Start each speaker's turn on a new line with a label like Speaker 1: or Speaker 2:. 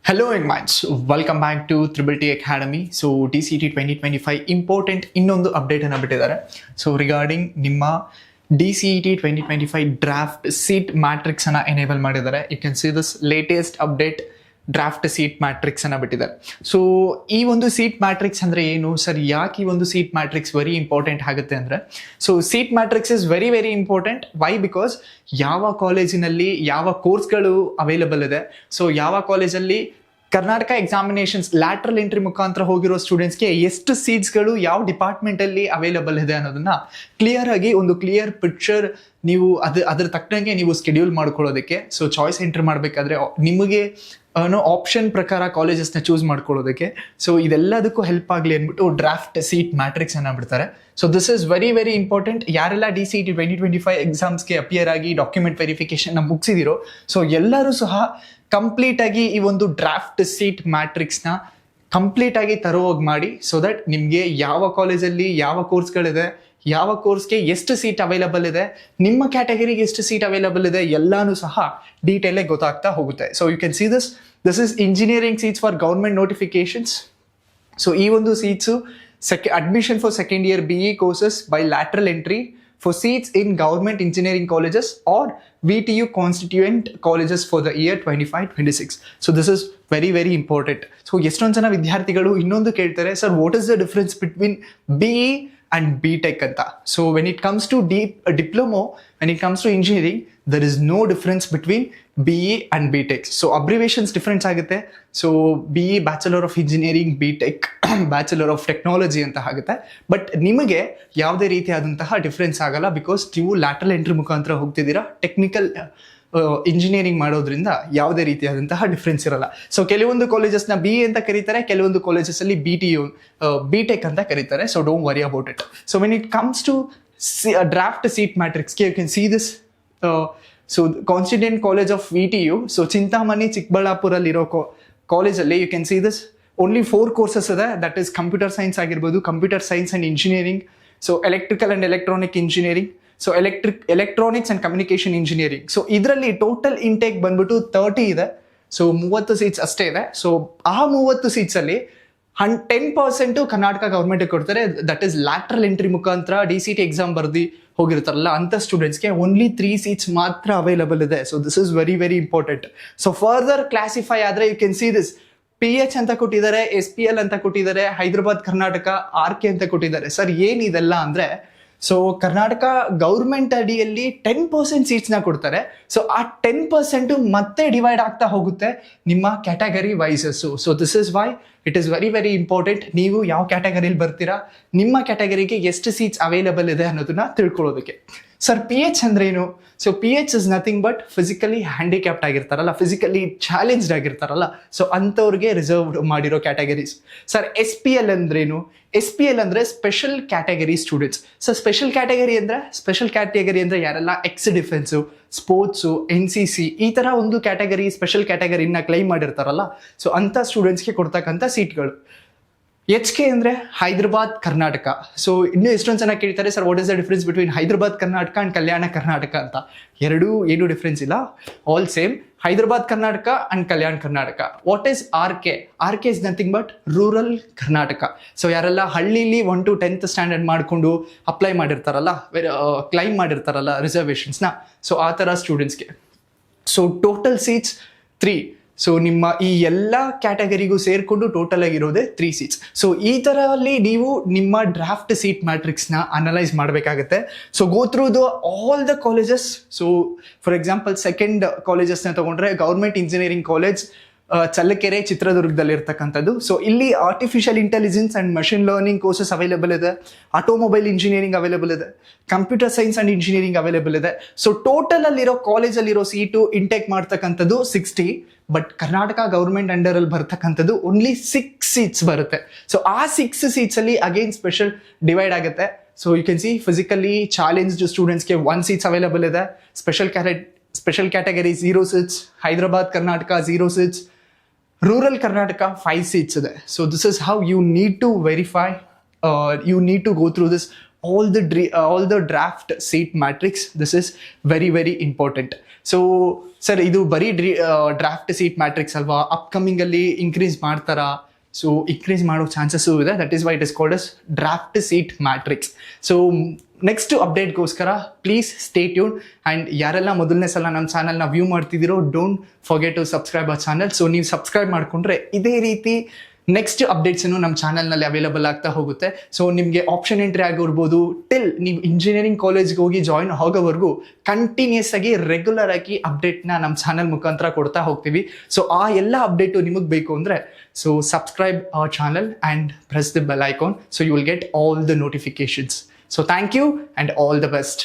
Speaker 1: Hello minds, welcome back to Triple T Academy. So DCT 2025 important ಇನ್ನೊಂದು update ಅನ್ನು ಬಿಟ್ಟಿದ್ದಾರೆ. So regarding ನಿಮ್ಮ DCET 2025 draft seat matrix ಅನ್ನ enable ಮಾಡಿದ್ದಾರೆ. You can see this latest update draft seat matrix ಅನ್ನ ಬಿಟ್ಟಿದ್ದಾರೆ. So ಈ ಒಂದು ಸೀಟ್ ಮ್ಯಾಟ್ರಿಕ್ಸ್ ಅಂದ್ರೆ ಏನು ಸರ್, ಯಾಕೆ ಈ ಒಂದು ಸೀಟ್ ಮ್ಯಾಟ್ರಿಕ್ಸ್ ವೆರಿ ಇಂಪಾರ್ಟೆಂಟ್ ಆಗುತ್ತೆ ಅಂದ್ರೆ, so seat matrix is very very important. Why? Because ಯಾವ ಕಾಲೇಜಿನಲ್ಲಿ ಯಾವ ಕೋರ್ಸ್ಗಳು ಅವೈಲಬಲ್ ಇದೆ, ಸೊ ಯಾವ ಕಾಲೇಜಲ್ಲಿ ಕರ್ನಾಟಕ ಎಕ್ಸಾಮಿನೇಷನ್ಸ್ ಲ್ಯಾಟ್ರಲ್ ಎಂಟ್ರಿ ಮುಖಾಂತರ ಹೋಗಿರೋ ಸ್ಟೂಡೆಂಟ್ಸ್ಗೆ ಎಷ್ಟು ಸೀಟ್ಸ್ಗಳು ಯಾವ ಡಿಪಾರ್ಟ್ಮೆಂಟಲ್ಲಿ ಅವೈಲಬಲ್ ಇದೆ ಅನ್ನೋದನ್ನ ಕ್ಲಿಯರ್ ಆಗಿ ಒಂದು ಕ್ಲಿಯರ್ ಪಿಕ್ಚರ್ ನೀವು ಅದ್ರ ತಕ್ಕಂಗೆ ನೀವು ಸ್ಕೆಡ್ಯೂಲ್ ಮಾಡ್ಕೊಳ್ಳೋದಕ್ಕೆ, ಸೊ ಚಾಯ್ಸ್ ಎಂಟ್ರಿ ಮಾಡಬೇಕಾದ್ರೆ ನಿಮಗೆ ಆಪ್ಷನ್ ಪ್ರಕಾರ ಕಾಲೇಜಸ್ನ ಚೂಸ್ ಮಾಡ್ಕೊಳ್ಳೋದಕ್ಕೆ, ಸೊ ಇದೆಲ್ಲದಕ್ಕೂ ಹೆಲ್ಪ್ ಆಗಲಿ ಅಂದ್ಬಿಟ್ಟು ಡ್ರಾಫ್ಟ್ ಸೀಟ್ ಮ್ಯಾಟ್ರಿಕ್ಸ್ ಅನ್ನ ಬಿಡ್ತಾರೆ. So this is very very important. ಯಾರೆಲ್ಲ DCET 2025 ಎಕ್ಸಾಮ್ಸ್ಗೆ ಅಪಿಯರ್ ಆಗಿ ಡಾಕ್ಯುಮೆಂಟ್ ವೆರಿಫಿಕೇಶನ್ ಮುಗಿಸಿದಿರೋ, ಸೊ ಎಲ್ಲರೂ ಸಹ ಕಂಪ್ಲೀಟ್ ಆಗಿ ಈ ಒಂದು ಡ್ರಾಫ್ಟ್ ಸೀಟ್ ಮ್ಯಾಟ್ರಿಕ್ಸ್ನ ಕಂಪ್ಲೀಟ್ ಆಗಿ ತರೋಗಿ ಮಾಡಿ, ಸೊ ದಟ್ ನಿಮಗೆ ಯಾವ ಕಾಲೇಜಲ್ಲಿ ಯಾವ ಕೋರ್ಸ್ಗಳಿದೆ, ಯಾವ ಕೋರ್ಸ್ಗೆ ಎಷ್ಟು ಸೀಟ್ ಅವೈಲಬಲ್ ಇದೆ, ನಿಮ್ಮ ಕ್ಯಾಟಗರಿಗೆ ಎಷ್ಟು ಸೀಟ್ ಅವೈಲಬಲ್ ಇದೆ, ಎಲ್ಲಾನು ಸಹ ಡೀಟೇಲ್ ಗೊತ್ತಾಗ್ತಾ ಹೋಗುತ್ತೆ. So you can see this is engineering seats for government notifications. So ಈ ಒಂದು seats admission for second year BE courses by lateral entry for seats in government engineering colleges or VTU constituent colleges for the year 25-26. So this is very very important. So ಎಷ್ಟೊಂದು ಜನ ವಿದ್ಯಾರ್ಥಿಗಳು ಇನ್ನೊಂದು ಕೇಳ್ತಾರೆ, sir what is the difference between BE and BTech ಅಂತ. So when it comes to diploma, when it comes to engineering, there is no difference between BE and BTech. So abbreviations difference ಆಗುತ್ತೆ. So BE bachelor of engineering, BTech bachelor of technology ಅಂತ ಆಗುತ್ತೆ. But ನಿಮಗೆ ಯಾವುದೇ ರೀತಿಯಾದಂತಹ difference ಆಗಲ್ಲ, because ನೀವು lateral entry ಮುಖಾಂತರ ಹೋಗ್ತಿದ್ದೀರಾ. Technical engineering ಮಾಡೋದ್ರಿಂದ ಯಾವುದೇ ರೀತಿಯಾದಂತಹ ಡಿಫ್ರೆನ್ಸ್ ಇರಲ್ಲ. ಸೊ ಕೆಲವೊಂದು ಕಾಲೇಜಸ್ನ BE ಅಂತ ಕರೀತಾರೆ, ಕೆಲವೊಂದು ಕಾಲೇಜಸ್ಸಲ್ಲಿ BTU BTech ಅಂತ ಕರೀತಾರೆ. So don't worry about it. So when it comes to draft seat ಮ್ಯಾಟ್ರಿಕ್ಸ್ಗೆ you can see this. So constituent college of VTU, so Chintamani ಚಿಕ್ಕಬಳ್ಳಾಪುರಲ್ಲಿರೋ ಕಾಲೇಜಲ್ಲಿ you can see this only 4 courses ಇದೆ. That is computer science ಆಗಿರ್ಬೋದು, computer science and engineering, so electrical and electronic engineering, so electronics and communication engineering. So ಇದರಲ್ಲಿ total intake ಬಂದ್ಬಿಟ್ಟು 30 ಇದೆ. So 30 seats ಅಷ್ಟೇ ಇದೆ. So ಆ 30 ಸೀಟ್ಸಲ್ಲಿ 10% ಕರ್ನಾಟಕ ಗೌರ್ಮೆಂಟಿಗೆ ಕೊಡ್ತಾರೆ. ದಟ್ ಈಸ್ ಲ್ಯಾಟ್ರಲ್ ಎಂಟ್ರಿ ಮುಖಾಂತರ DCT ಎಕ್ಸಾಮ್ ಬರ್ದು ಹೋಗಿರ್ತಾರಲ್ಲ ಅಂಥ ಸ್ಟೂಡೆಂಟ್ಸ್ಗೆ ಓನ್ಲಿ 3 ಸೀಟ್ಸ್ ಮಾತ್ರ ಅವೈಲಬಲ್ ಇದೆ. So this is very very important. So further classify ಆದರೆ you can see this PH ಅಂತ ಕೊಟ್ಟಿದ್ದಾರೆ, SPL ಅಂತ ಕೊಟ್ಟಿದ್ದಾರೆ, ಹೈದರಾಬಾದ್ ಕರ್ನಾಟಕ, RK ಅಂತ ಕೊಟ್ಟಿದ್ದಾರೆ. ಸರ್ ಏನಿದೆಲ್ಲ ಅಂದರೆ, ಸೊ ಕರ್ನಾಟಕ ಗೌರ್ಮೆಂಟ್ ಅಡಿಯಲ್ಲಿ 10% ಸೀಟ್ಸ್ನ ಕೊಡ್ತಾರೆ. ಸೊ ಆ 10% ಮತ್ತೆ ಡಿವೈಡ್ ಆಗ್ತಾ ಹೋಗುತ್ತೆ ನಿಮ್ಮ category wises. So this is why it is very very important. ನೀವು ಯಾವ ಕ್ಯಾಟಗರಿಲಿ ಬರ್ತೀರಾ, ನಿಮ್ಮ ಕ್ಯಾಟಗರಿಗೆ ಎಷ್ಟು ಸೀಟ್ಸ್ ಅವೈಲಬಲ್ ಇದೆ ಅನ್ನೋದನ್ನ ತಿಳ್ಕೊಳ್ಳೋದಕ್ಕೆ. ಸರ್ PH ಅಂದ್ರೇನು? So PH is nothing but physically handicapped ಆಗಿರ್ತಾರಲ್ಲ, ಫಿಸಿಕಲಿ ಚಾಲೆಂಜ್ಡ್ ಆಗಿರ್ತಾರಲ್ಲ, ಸೊ ಅಂಥವ್ರಿಗೆ ರಿಸರ್ವ್ಡ್ ಮಾಡಿರೋ ಕ್ಯಾಟಗರೀಸ್. ಸರ್ SPL ಅಂದ್ರೇನು? SPL ಅಂದರೆ special category students. So special category ಅಂದರೆ ಯಾರೆಲ್ಲ ಎಕ್ಸ್ ಡಿಫೆನ್ಸು, ಸ್ಪೋರ್ಟ್ಸು, NCC ಈ ಥರ ಒಂದು ಕ್ಯಾಟಗರಿ, ಸ್ಪೆಷಲ್ ಕ್ಯಾಟಗರಿನ ಕ್ಲೈಮ್ ಮಾಡಿರ್ತಾರಲ್ಲ, ಸೊ ಅಂಥ ಸ್ಟೂಡೆಂಟ್ಸ್ಗೆ ಕೊಡ್ತಕ್ಕಂಥ ಸೀಟ್ಗಳು. HK ಅಂದರೆ ಹೈದರಾಬಾದ್ ಕರ್ನಾಟಕ. ಸೊ ಇನ್ನೂ ಎಷ್ಟೊಂದು ಜನ ಕೇಳ್ತಾರೆ, sir what is the difference between Hyderabad Karnataka and Kalyana Karnataka ಅಂತ. ಏನು ಡಿಫ್ರೆನ್ಸ್ ಇಲ್ಲ, all same. Hyderabad Karnataka and Kalyana Karnataka. What is RK? RK is nothing but rural Karnataka. So ಯಾರೆಲ್ಲ ಹಳ್ಳಿಲಿ 1 to 10th ಸ್ಟ್ಯಾಂಡರ್ಡ್ ಮಾಡಿಕೊಂಡು ಅಪ್ಲೈ ಮಾಡಿರ್ತಾರಲ್ಲ, ಕ್ಲೈಮ್ ಮಾಡಿರ್ತಾರಲ್ಲ ರಿಸರ್ವೇಷನ್ಸ್ನ, ಸೊ ಆ ಥರ ಸ್ಟೂಡೆಂಟ್ಸ್ಗೆ. So total seats 3. ಸೊ ನಿಮ್ಮ ಈ ಎಲ್ಲ ಕ್ಯಾಟಗರಿಗೂ ಸೇರಿಕೊಂಡು ಟೋಟಲ್ ಆಗಿರೋದೇ 3 ಸೀಟ್ಸ್. ಸೊ ಈ ಥರಲ್ಲಿ ನೀವು ನಿಮ್ಮ ಡ್ರಾಫ್ಟ್ ಸೀಟ್ ಮ್ಯಾಟ್ರಿಕ್ಸ್ನ ಅನಲೈಸ್ ಮಾಡಬೇಕಾಗತ್ತೆ. So go through all the colleges. So for example second ಕಾಲೇಜಸ್ನ ತಗೊಂಡ್ರೆ ಗೌರ್ಮೆಂಟ್ ಇಂಜಿನಿಯರಿಂಗ್ ಕಾಲೇಜ್ ಚಳ್ಳಕೆರೆ ಚಿತ್ರದುರ್ಗದಲ್ಲಿ ಇರ್ತಕ್ಕಂಥದ್ದು. ಸೊ ಇಲ್ಲಿ artificial intelligence and machine learning courses available ಇದೆ, ಆಟೋಮೊಬೈಲ್ ಇಂಜಿನಿಯರಿಂಗ್ ಅವೈಲೇಬಲ್ ಇದೆ, computer science and engineering available ಇದೆ. ಸೊ ಟೋಟಲಲ್ಲಿರೋ ಕಾಲೇಜಲ್ಲಿರೋ ಸೀಟು ಇಂಟೇಕ್ ಮಾಡ್ತಕ್ಕಂಥದ್ದು 60. ಬಟ್ ಕರ್ನಾಟಕ ಗೌರ್ಮೆಂಟ್ ಅಂಡರಲ್ಲಿ ಬರ್ತಕ್ಕಂಥದ್ದು ಓನ್ಲಿ 6 ಸೀಟ್ಸ್ ಬರುತ್ತೆ. ಸೊ ಆ 6 ಸೀಟ್ಸಲ್ಲಿ ಅಗೇನ್ ಸ್ಪೆಷಲ್ ಡಿವೈಡ್ ಆಗುತ್ತೆ. So you can see physically challenged ಸ್ಟೂಡೆಂಟ್ಸ್ಗೆ 1 ಸೀಟ್ಸ್ ಅವೈಲೇಬಲ್ ಇದೆ. Special category 0 seats, Hyderabad Karnataka 0 seats, rural Karnataka 5 seats ಇದೆ. So this is how you need to verify, you need to go through this all the draft seat matrix. This is very very important. So sir ಇದು ಬರೀ draft seat matrix ಅಲ್ವಾ, upcoming ಅಲ್ಲಿ increase ಮಾಡ್ತಾರಾ? So increase ಮಾಡೋ chances ಇದೆ. That is why it is called as draft seat matrix. So next ಅಪ್ಡೇಟ್ಗೋಸ್ಕರ please stay tune. And ಯಾರೆಲ್ಲ ಮೊದಲನೇ ಸಲ ನಮ್ಮ ಚಾನಲ್ನ ವ್ಯೂ ಮಾಡ್ತಿದ್ದೀರೋ, don't forget to subscribe our channel. So ನೀವು ಸಬ್ಸ್ಕ್ರೈಬ್ ಮಾಡಿಕೊಂಡ್ರೆ ಇದೇ ರೀತಿ ನೆಕ್ಸ್ಟ್ ಅಪ್ಡೇಟ್ಸನ್ನು ನಮ್ಮ ಚಾನಲ್ನಲ್ಲಿ ಅವೈಲಬಲ್ ಆಗ್ತಾ ಹೋಗುತ್ತೆ. ಸೊ ನಿಮಗೆ ಆಪ್ಷನ್ ಎಂಟ್ರಿ ಆಗಿರ್ಬೋದು, ಟಿಲ್ ನೀವು ಇಂಜಿನಿಯರಿಂಗ್ ಕಾಲೇಜ್ಗೆ ಹೋಗಿ ಜಾಯಿನ್ ಆಗೋವರೆಗೂ ಕಂಟಿನ್ಯೂಸ್ ಆಗಿ ರೆಗ್ಯುಲರ್ ಆಗಿ ಅಪ್ಡೇಟ್ನ ನಮ್ಮ ಚಾನಲ್ ಮುಖಾಂತರ ಕೊಡ್ತಾ ಹೋಗ್ತೀವಿ. ಸೊ ಆ ಎಲ್ಲ ಅಪ್ಡೇಟು ನಿಮಗೆ ಬೇಕು ಅಂದರೆ so subscribe our channel and press the bell icon, so you will get all the notifications. So thank you and all the best.